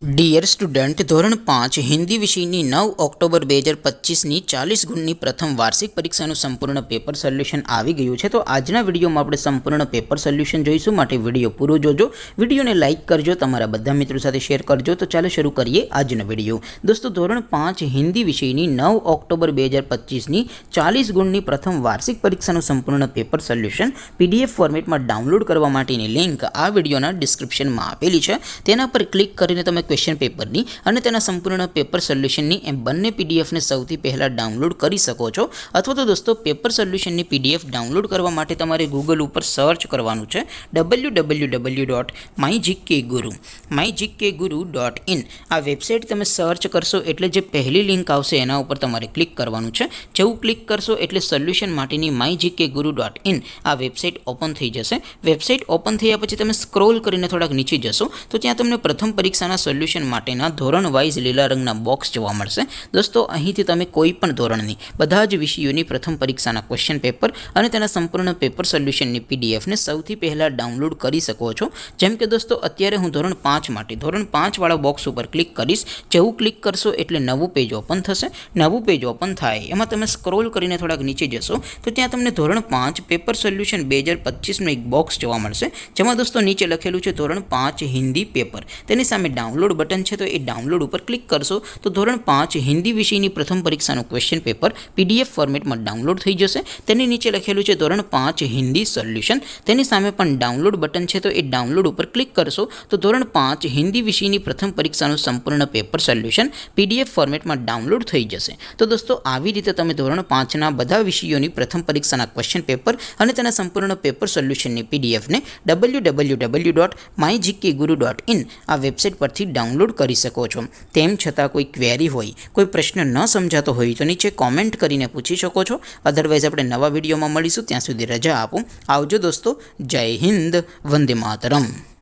Dear student, ધોરણ 5 હિન્દી વિષયની 9 October 2025ની 40 ગુણની પ્રથમ વાર્ષિક પરીક્ષાનું સંપૂર્ણ પેપર સોલ્યુશન આવી ગયું છે. તો આજના વિડીયોમાં આપણે સંપૂર્ણ પેપર સોલ્યુશન જોઈશું, માટે વિડીયો પૂરો જોજો. વિડીયોને લાઇક કરજો, તમારા બધા મિત્રો સાથે શેર કરજો. તો ચાલો શરૂ કરીએ આજનો વિડીયો. દોસ્તો, ધોરણ 5 હિન્દી વિષયની 9 ઓક્ટોબર 2025ની 40 ગુણની પ્રથમ વાર્ષિક પરીક્ષાનું સંપૂર્ણ પેપર સોલ્યુશન PDF ફોર્મેટમાં ડાઉનલોડ કરવા માટેની લિંક આ વિડીયોના ડિસ્ક્રિપ્શનમાં આપેલી છે. તેના પર ક્લિક કરીને તમે ક્વેશ્ચન પેપરની અને તેના સંપૂર્ણ પેપર સોલ્યુશનની એમ બંને પીડીએફને સૌથી પહેલાં ડાઉનલોડ કરી શકો છો. અથવા તો દોસ્તો, પેપર સોલ્યુશનની PDF ડાઉનલોડ કરવા માટે તમારે ગૂગલ ઉપર સર્ચ કરવાનું છે www.mygkguru mygkguru.in. આ વેબસાઇટ તમે સર્ચ કરશો એટલે જે પહેલી લિંક આવશે એના ઉપર તમારે ક્લિક કરવાનું છે. જેવું ક્લિક કરશો એટલે સોલ્યુશન માટેની mygkguru.in આ વેબસાઇટ ઓપન થઈ જશે. વેબસાઇટ ઓપન થયા પછી તમે સ્ક્રોલ કરીને થોડાક નીચે જશો તો ત્યાં તમને પ્રથમ પરીક્ષાના સોલ્યુશન માટેના ધોરણ વાઇઝ લીલા રંગના બોક્સ જોવા મળશે. દોસ્તો, અહીંથી તમે કોઈ પણ ધોરણની બધા જ વિષયોની પ્રથમ પરીક્ષાના ક્વેશ્ચન પેપર અને તેના સંપૂર્ણ પેપર સોલ્યુશનની PDFને સૌથી પહેલાં ડાઉનલોડ કરી શકો છો. જેમ કે દોસ્તો, અત્યારે હું ધોરણ 5 માટે ધોરણ 5 વાળા બોક્સ ઉપર ક્લિક કરીશ. જેવું ક્લિક કરશો એટલે નવું પેજ ઓપન થશે. નવું પેજ ઓપન થાય એમાં તમે સ્ક્રોલ કરીને થોડાક નીચે જશો તો ત્યાં તમને ધોરણ 5 પેપર સોલ્યુશન 2025નું એક બોક્સ જોવા મળશે. જેમાં દોસ્તો નીચે લખેલું છે ધોરણ 5 હિન્દી પેપર. તેની સામે ડાઉનલોડ બટન છે, તો એ ડાઉનલોડ ઉપર ક્લિક કરશો તો ધોરણ 5 હિન્દી વિષયની પ્રથમ પરીક્ષાનું ક્વેશ્ચન પેપર PDF ફોર્મેટમાં ડાઉનલોડ થઈ જશે. તેની નીચે લખેલું છે ધોરણ 5 હિન્દી સોલ્યુશન. તેની સામે પણ ડાઉનલોડ બટન છે, તો એ ડાઉનલોડ ઉપર ક્લિક કરશો તો ધોરણ 5 હિન્દી વિષયની પ્રથમ પરીક્ષાનું સંપૂર્ણ પેપર સોલ્યુશન PDF ફોર્મેટમાં ડાઉનલોડ થઈ જશે. તો દોસ્તો, આવી રીતે તમે ધોરણ 5ના બધા વિષયોની પ્રથમ પરીક્ષાના ક્વેશ્ચન પેપર અને તેના સંપૂર્ણ પેપર સોલ્યુશનની PDFને www.mygkguru.in આ વેબસાઇટ પરથી ડાઉનલોડ કરી શકો છો. તેમ છતાં કોઈ ક્વેરી હોય, કોઈ પ્રશ્ન ન સમજાતો હોય તો નીચે કોમેન્ટ કરીને પૂછી શકો છો. અધરવાઇઝ આપણે નવા વિડીયોમાં મળીશું. ત્યાં સુધી રજા આપો. આવજો દોસ્તો. જય હિન્દ. વંદે માતરમ.